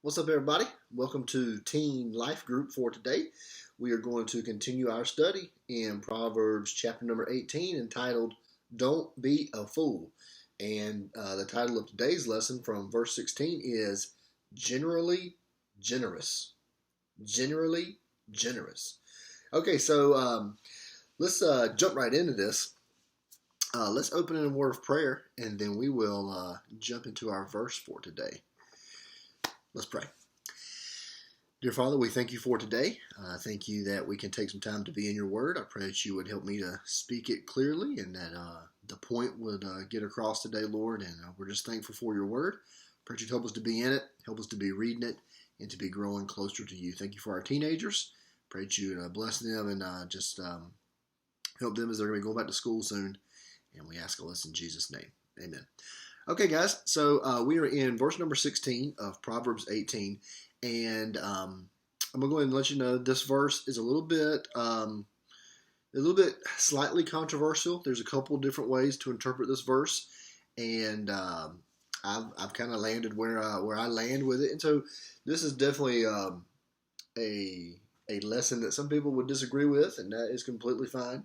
What's up, everybody? Welcome to Teen Life Group for today. We are going to continue our study in Proverbs chapter number 18 entitled, Don't Be a Fool. And the title of today's lesson from verse 16 is Generally Generous. Generally Generous. Okay, so let's jump right into this. Let's open in a word of prayer, and then we will jump into our verse for today. Let's pray. Dear Father, we thank you for today. Thank you that we can take some time to be in your word. I pray that you would help me to speak it clearly and that the point would get across today, Lord. And we're just thankful for your word. Pray that you'd help us to be in it, help us to be reading it, and to be growing closer to you. Thank you for our teenagers. Pray that you would bless them and just help them as they're going to be going back to school soon. And we ask all this in Jesus' name. Amen. Okay, guys, so we are in verse number 16 of Proverbs 18, and I'm going to go ahead and let you know this verse is a little bit slightly controversial. There's a couple different ways to interpret this verse, and I've kind of landed where I land with it, and so this is definitely a lesson that some people would disagree with, and that is completely fine,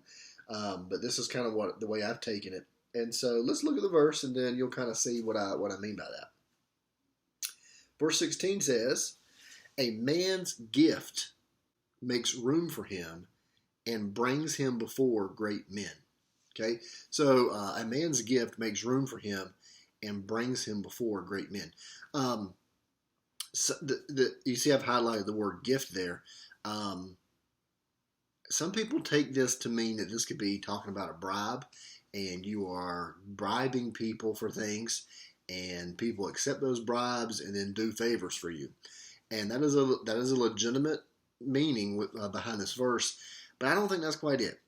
but this is kind of the way I've taken it. And so let's look at the verse, and then you'll kind of see what I mean by that. Verse 16 says, "A man's gift makes room for him and brings him before great men." Okay, so a man's gift makes room for him and brings him before great men. So you see, I've highlighted the word gift there. Some people take this to mean that this could be talking about a bribe, and you are bribing people for things, and people accept those bribes and then do favors for you. And that is a legitimate meaning behind this verse, but I don't think that's quite it.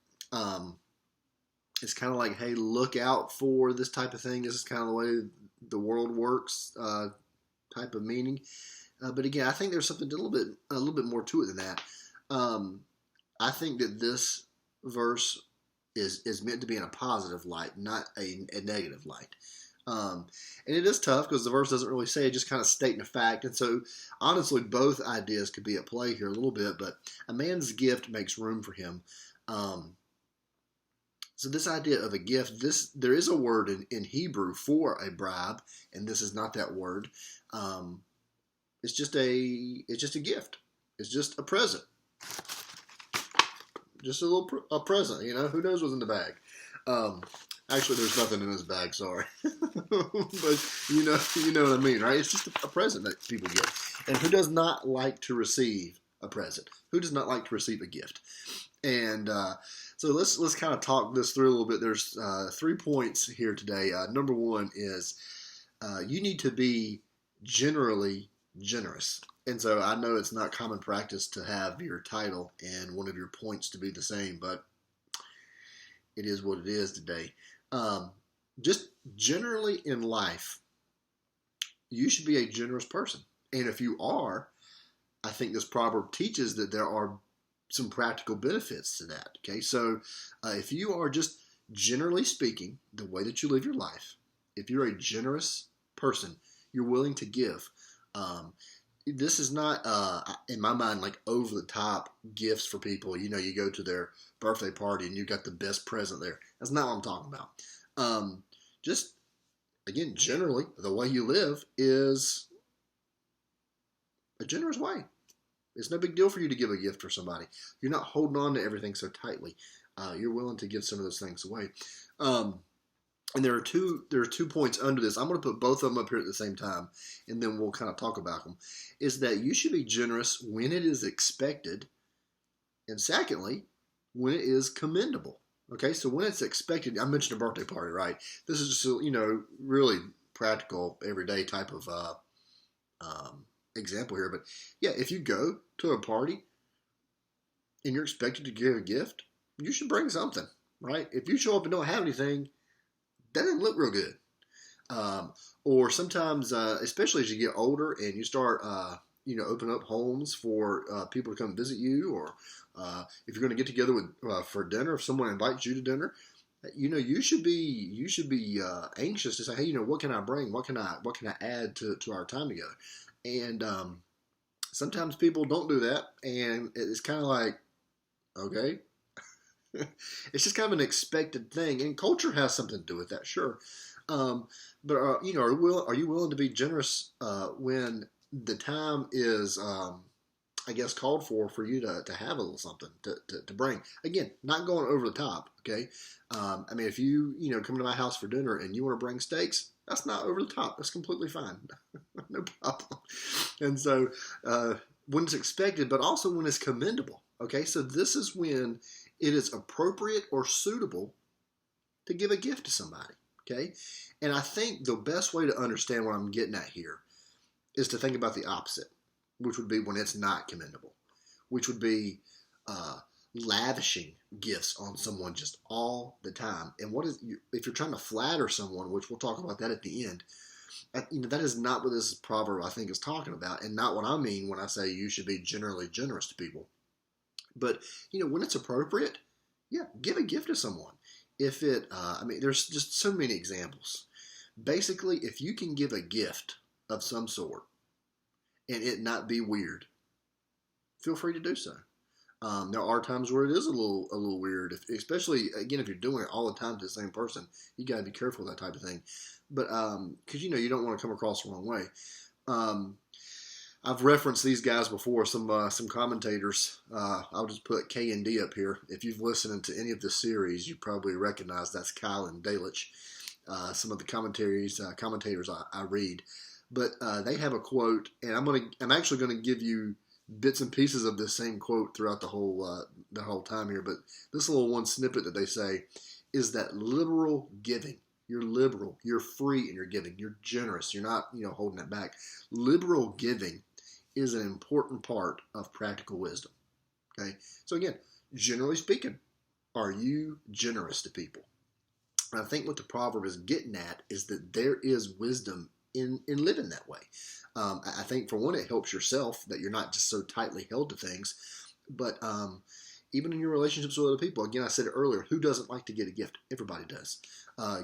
It's kind of like, hey, look out for this type of thing. This is kind of the way the world works type of meaning. But again, I think there's something a little bit more to it than that. I think that this verse is meant to be in a positive light, not a negative light. And it is tough because the verse doesn't really say it, just kind of stating a fact. And so, honestly, both ideas could be at play here a little bit, but a man's gift makes room for him. So this idea of a gift, there is a word in Hebrew for a bribe, and this is not that word. It's just a gift. It's just a present. Just a present, who knows what's in the bag. Actually, there's nothing in this bag, sorry. But you know what I mean, right? It's just a present that people get. And who does not like to receive a present? Who does not like to receive a gift? And so let's kind of talk this through a little bit. There's 3 points here today. Number one is you need to be generally generous. And so I know it's not common practice to have your title and one of your points to be the same, but it is what it is today. Just generally in life, you should be a generous person. And if you are, I think this proverb teaches that there are some practical benefits to that. Okay, so if you are just generally speaking, the way that you live your life, if you're a generous person, you're willing to give. This is not, in my mind, like over-the-top gifts for people. You go to their birthday party and you got the best present there. That's not what I'm talking about. Just, again, generally, the way you live is a generous way. It's no big deal for you to give a gift for somebody. You're not holding on to everything so tightly. You're willing to give some of those things away. And there are two points under this. I'm going to put both of them up here at the same time, and then we'll kind of talk about them. Is that you should be generous when it is expected, and secondly, when it is commendable. Okay, so when it's expected, I mentioned a birthday party, right? This is just really practical, everyday type of example here. But yeah, if you go to a party and you're expected to give a gift, you should bring something, right? If you show up and don't have anything, that doesn't look real good. Or sometimes, especially as you get older and you start, open up homes for people to come visit you, or if you're going to get together for dinner, if someone invites you to dinner, you should be anxious to say, hey, what can I bring? What can I add to our time together? And sometimes people don't do that, and it's kind of like, okay, it's just kind of an expected thing, and culture has something to do with that, sure. Um, but are you willing to be generous when the time is, I guess, called for you to have a little something to bring? Again, not going over the top. Okay, I mean, if you come to my house for dinner and you want to bring steaks, that's not over the top. That's completely fine, no problem. And so when it's expected, but also when it's commendable. Okay, so this is when it is appropriate or suitable to give a gift to somebody. Okay, and I think the best way to understand what I'm getting at here is to think about the opposite, which would be when it's not commendable, which would be uh, lavishing gifts on someone just all the time. And if you're trying to flatter someone, which we'll talk about that at the end, that is not what this proverb I think is talking about, and not what I mean when I say you should be generally generous to people. But when it's appropriate, yeah, give a gift to someone. If I mean, there's just so many examples. Basically, if you can give a gift of some sort and it not be weird, feel free to do so. There are times where it is a little weird, especially again if you're doing it all the time to the same person. You got to be careful with that type of thing. But because you don't want to come across the wrong way. I've referenced these guys before. Some commentators. I'll just put K and D up here. If you've listened to any of this series, you probably recognize that's Kyle and Dalich. Some of the commentators I read, but they have a quote, and I'm actually gonna give you bits and pieces of this same quote throughout the whole time here. But this little one snippet that they say is that liberal giving. You're liberal. You're free in your giving. You're generous. You're not holding it back. Liberal giving is an important part of practical wisdom. Okay, so again, generally speaking, are you generous to people? And I think what the proverb is getting at is that there is wisdom in living that way. I think for one, it helps yourself that you're not just so tightly held to things, but even in your relationships with other people. Again, I said it earlier, who doesn't like to get a gift? Everybody does.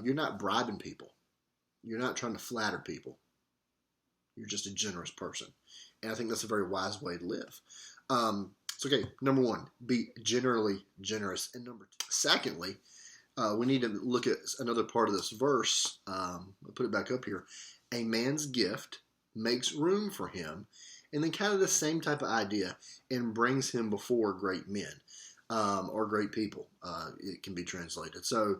You're not bribing people. You're not trying to flatter people. You're just a generous person. And I think that's a very wise way to live. So, okay, number one, be generally generous. And number two, secondly, we need to look at another part of this verse. I'll put it back up here. A man's gift makes room for him. And then kind of the same type of idea, and brings him before great men or great people. It can be translated. So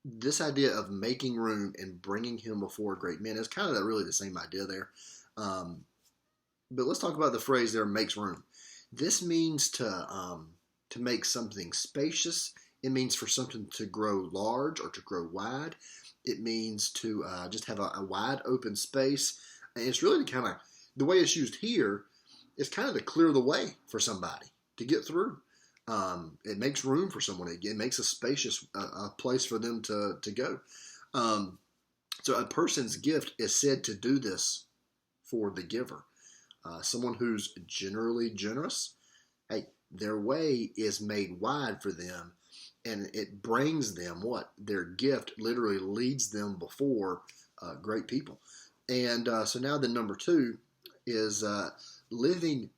this idea of making room and bringing him before great men is kind of really the same idea there. But let's talk about the phrase there, makes room. This means to make something spacious. It means for something to grow large or to grow wide. It means to just have a wide open space. And it's really to kind of, the way it's used here is kind of to clear the way for somebody to get through. It makes room for someone. It makes a spacious place for them to go. So a person's gift is said to do this for the giver. Someone who's generally generous, hey, their way is made wide for them, and it brings them what? Their gift literally leads them before great people. And so now the number two is living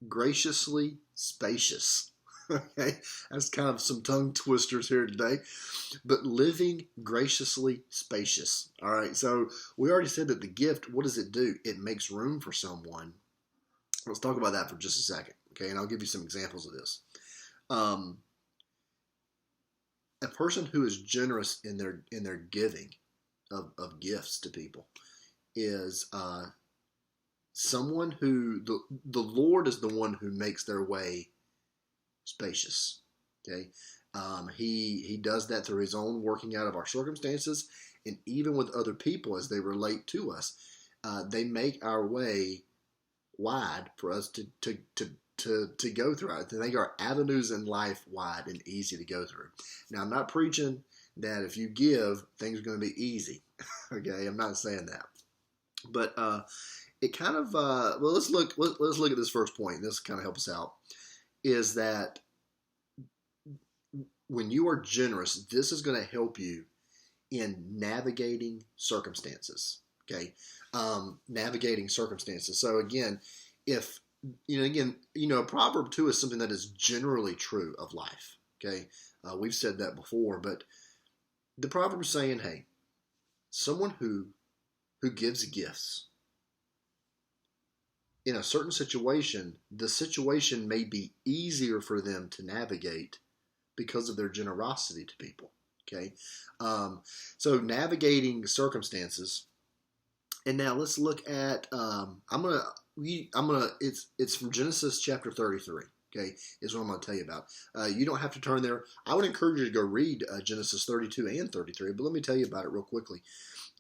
graciously spacious. Okay, that's kind of some tongue twisters here today, but living graciously spacious. All right, so we already said that the gift, what does it do? It makes room for someone. Let's talk about that for just a second, okay? And I'll give you some examples of this. A person who is generous in their giving of gifts to people is someone who the Lord is the one who makes their way spacious. Okay, he does that through his own working out of our circumstances, and even with other people as they relate to us, they make our way wide for us to go through. To make our avenues in life wide and easy to go through. Now, I'm not preaching that if you give, things are going to be easy. Okay, I'm not saying that, but it kind of well, let's look at this first point. This kind of helps us out. Is that when you are generous, this is going to help you in navigating circumstances. Okay, navigating circumstances. So again, if Proverb 2 is something that is generally true of life. Okay, we've said that before, but the proverb is saying, hey, someone who gives gifts in a certain situation, the situation may be easier for them to navigate because of their generosity to people. Okay, so navigating circumstances, and now let's look at. It's from Genesis chapter 33. Okay, is what I'm going to tell you about. You don't have to turn there. I would encourage you to go read Genesis 32 and 33, but let me tell you about it real quickly.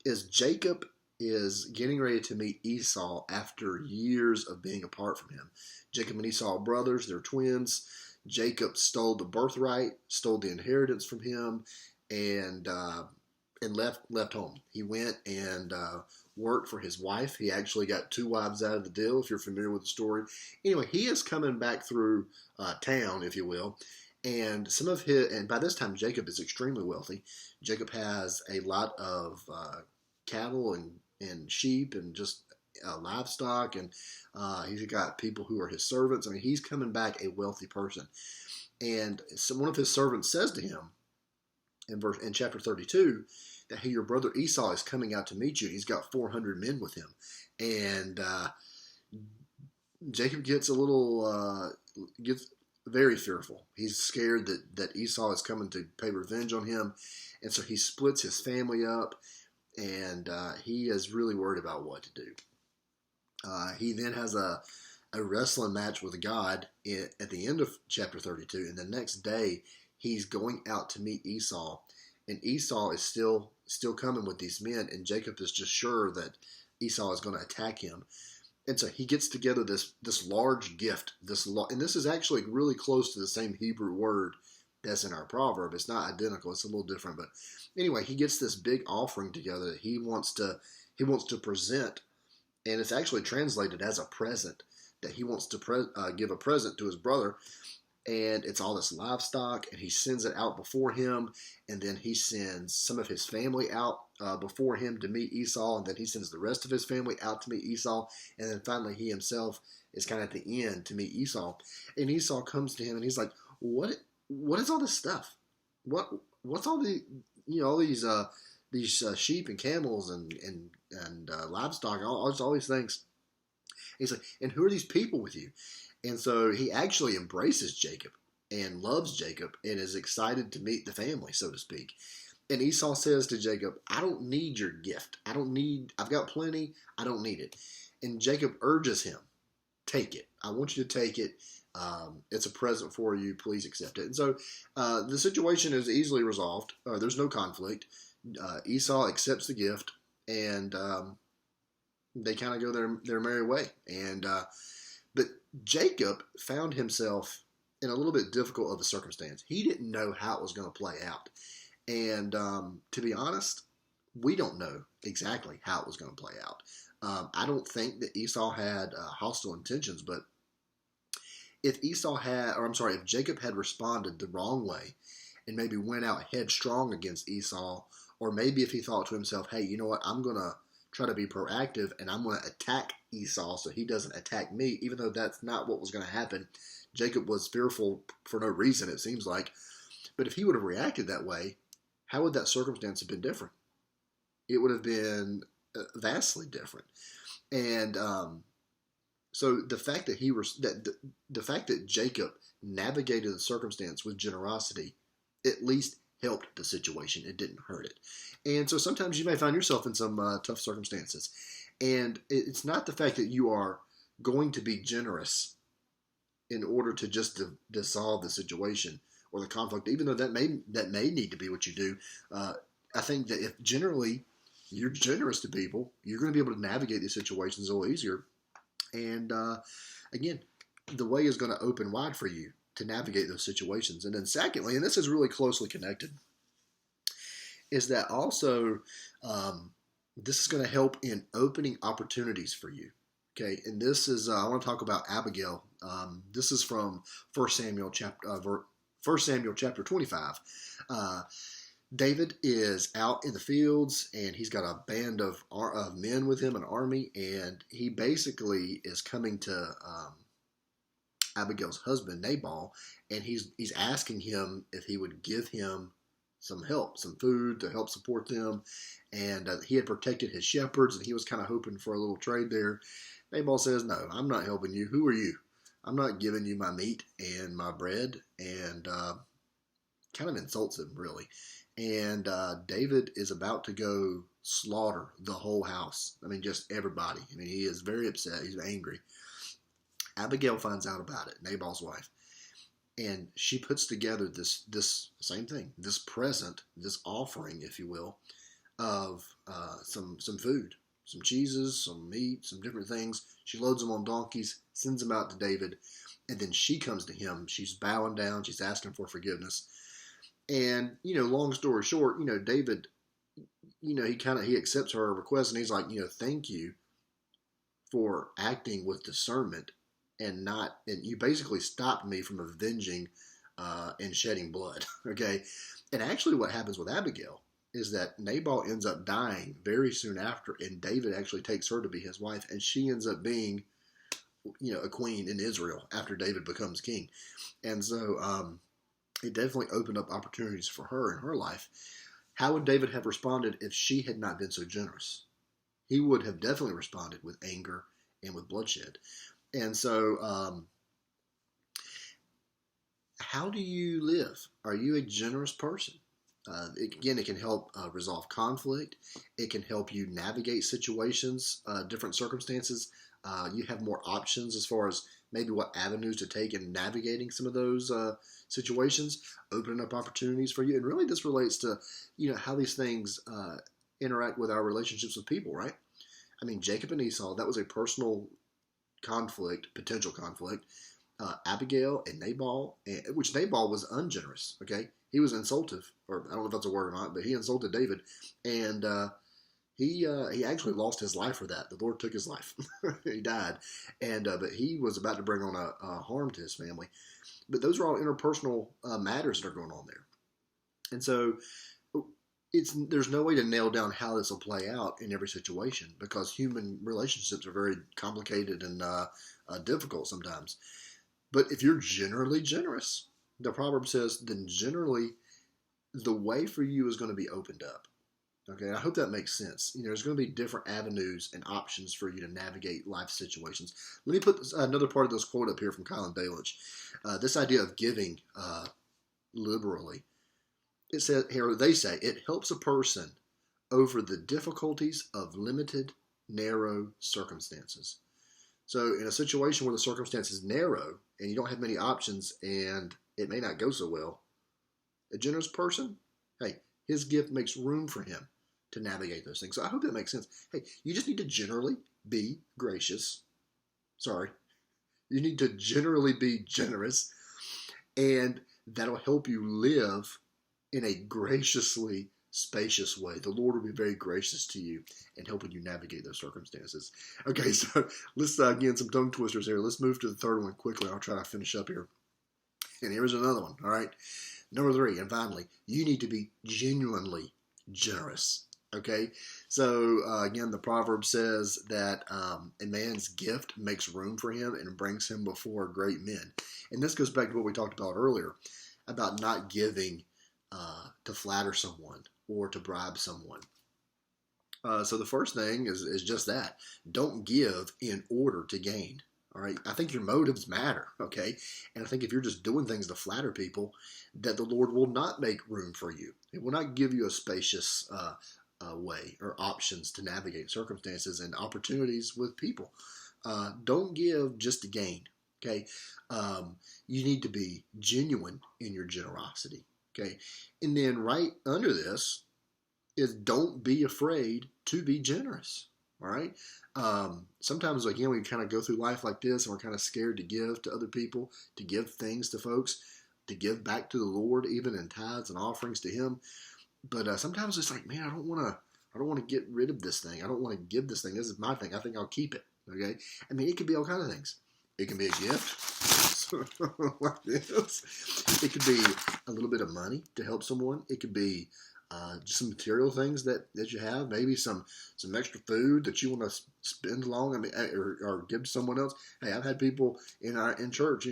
Is Jacob is getting ready to meet Esau after years of being apart from him. Jacob and Esau are brothers. They're twins. Jacob stole the birthright, stole the inheritance from him, and left home. He went and worked for his wife. He actually got 2 wives out of the deal, if you're familiar with the story. Anyway, he is coming back through town, if you will, and by this time Jacob is extremely wealthy. Jacob has a lot of cattle and sheep and just livestock, and he's got people who are his servants. I mean, he's coming back a wealthy person. And so one of his servants says to him in chapter 32 that, hey, your brother Esau is coming out to meet you. He's got 400 men with him. And Jacob gets gets very fearful. He's scared that Esau is coming to pay revenge on him. And so he splits his family up, and he is really worried about what to do. He then has a wrestling match with God at the end of chapter 32, and the next day he's going out to meet Esau, and Esau is still coming with these men, and Jacob is just sure that Esau is going to attack him. And so he gets together this large gift, and this is actually really close to the same Hebrew word that's in our proverb. It's not identical, it's a little different, but anyway, he gets this big offering together that he wants to present, and it's actually translated as a present, that he wants to give a present to his brother. And it's all this livestock, and he sends it out before him, and then he sends some of his family out before him to meet Esau, and then he sends the rest of his family out to meet Esau, and then finally he himself is kind of at the end to meet Esau. And Esau comes to him, and he's like, what is all this stuff? What's all these sheep and camels and livestock, all these things? He's like, and who are these people with you? And so he actually embraces Jacob and loves Jacob and is excited to meet the family, so to speak. And Esau says to Jacob, I don't need your gift. I've got plenty. I don't need it. And Jacob urges him, take it. I want you to take it. It's a present for you. Please accept it. And so the situation is easily resolved. There's no conflict. Esau accepts the gift, and they kind of go their merry way. But Jacob found himself in a little bit difficult of a circumstance. He didn't know how it was going to play out. And to be honest, we don't know exactly how it was going to play out. I don't think that Esau had hostile intentions, but if Jacob had responded the wrong way and maybe went out headstrong against Esau, or maybe if he thought to himself, hey, you know what, I'm going to try to be proactive, and I'm going to attack Esau so he doesn't attack me, even though that's not what was going to happen. Jacob was fearful for no reason, it seems like. But if he would have reacted that way, how would that circumstance have been different? It would have been vastly different. And so the fact that the fact that Jacob navigated the circumstance with generosity at least helped the situation. It didn't hurt it. And so sometimes you may find yourself in some tough circumstances. And it's not the fact that you are going to be generous in order to just dissolve the situation or the conflict, even though that may need to be what you do. I think that if generally you're generous to people, you're going to be able to navigate these situations a little easier. And again, the way is going to open wide for you to navigate those situations. And then secondly, and this is really closely connected, is that also this is going to help in opening opportunities for you. Okay, and this is I want to talk about Abigail. This is from 1 1 Samuel chapter 25. David is out in the fields, and he's got a band of men with him, an army, and he basically is coming to Abigail's husband, Nabal, and he's asking him if he would give him some help, some food to help support them. And he had protected his shepherds, and he was kind of hoping for a little trade there. Nabal says, no, I'm not helping you. Who are you? I'm not giving you my meat and my bread, and kind of insults him, really. And David is about to go slaughter the whole house. I mean, just everybody. I mean, he is very upset. He's angry. Abigail finds out about it, Nabal's wife. And she puts together this same thing, this present, this offering, if you will, of some food, some cheeses, some meat, some different things. She loads them on donkeys, sends them out to David, and then she comes to him. She's bowing down. She's asking for forgiveness. And, long story short, David, he accepts her request, and he's like, thank you for acting with discernment and you basically stopped me from avenging and shedding blood. Okay. And actually what happens with Abigail is that Nabal ends up dying very soon after, and David actually takes her to be his wife, and she ends up being, a queen in Israel after David becomes king. And so, it definitely opened up opportunities for her in her life. How would David have responded if she had not been so generous? He would have definitely responded with anger and with bloodshed. And so, how do you live? Are you a generous person? It can help resolve conflict. It can help you navigate situations, different circumstances. You have more options as far as maybe what avenues to take in navigating some of those situations, opening up opportunities for you. And really this relates to, how these things interact with our relationships with people, right? I mean, Jacob and Esau, that was a personal conflict, potential conflict. Abigail and Nabal, which Nabal was ungenerous, okay? He was insultive, or I don't know if that's a word or not, but he insulted David. And he actually lost his life for that. The Lord took his life. He died. And but he was about to bring on a harm to his family. But those are all interpersonal matters that are going on there. And so there's no way to nail down how this will play out in every situation, because human relationships are very complicated and difficult sometimes. But if you're generally generous, the proverb says, then generally the way for you is going to be opened up. Okay, I hope that makes sense. There's going to be different avenues and options for you to navigate life situations. Let me put another part of this quote up here from Commendable. This idea of giving liberally. It says here, they say, it helps a person over the difficulties of limited, narrow circumstances. So in a situation where the circumstance is narrow and you don't have many options and it may not go so well, a generous person, hey, his gift makes room for him to navigate those things. So I hope that makes sense. Hey, you just need to generally be gracious. You need to generally be generous, and that'll help you live in a graciously spacious way. The Lord will be very gracious to you and helping you navigate those circumstances. Okay, so let's again, some tongue twisters here. Let's move to the third one quickly. I'll try to finish up here. And here's another one, all right? Number 3, and finally, you need to be genuinely generous, okay? So, again, the proverb says that a man's gift makes room for him and brings him before great men. And this goes back to what we talked about earlier, about not giving to flatter someone or to bribe someone. So the first thing is just that. Don't give in order to gain. All right. I think your motives matter. Okay. And I think if you're just doing things to flatter people, that the Lord will not make room for you. It will not give you a spacious way or options to navigate circumstances and opportunities with people. Don't give just to gain. Okay. You need to be genuine in your generosity. Okay. And then right under this is don't be afraid to be generous. All right. Sometimes, again, we kind of go through life like this and we're kind of scared to give to other people, to give things to folks, to give back to the Lord, even in tithes and offerings to Him. But sometimes it's like, man, I don't want to get rid of this thing. I don't want to give this thing. This is my thing. I think I'll keep it. Okay. I mean, it could be all kinds of things. It can be a gift. gifts like this. It could be a little bit of money to help someone. It could be just some material things that you have. Maybe some extra food that you want to spend along. I mean, or give to someone else. Hey, I've had people in church,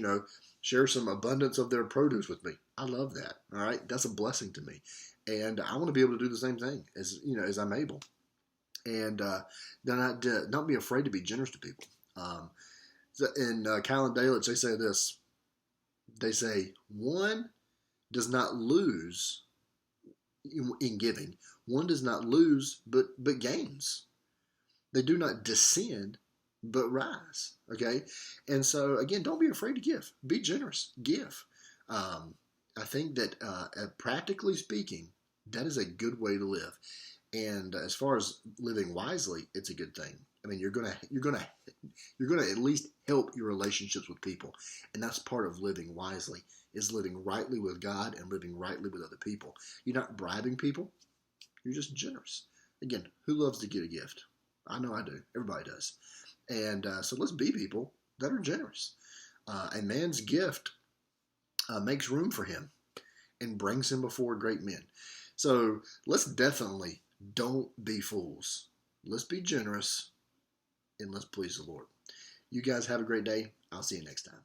share some abundance of their produce with me. I love that. All right, that's a blessing to me, and I want to be able to do the same thing as I'm able. And not be afraid to be generous to people. In Kyle and Dalitz, they say this. They say one does not lose in giving. One does not lose, but gains. They do not descend, but rise. Okay, and so again, don't be afraid to give. Be generous. Give. I think that practically speaking, that is a good way to live. And as far as living wisely, it's a good thing. I mean, you're gonna at least help your relationships with people, and that's part of living wisely, is living rightly with God and living rightly with other people. You're not bribing people. You're just generous. Again, who loves to get a gift? I know I do. Everybody does. And so let's be people that are generous. A man's gift makes room for him and brings him before great men. So let's definitely don't be fools. Let's be generous and let's please the Lord. You guys have a great day. I'll see you next time.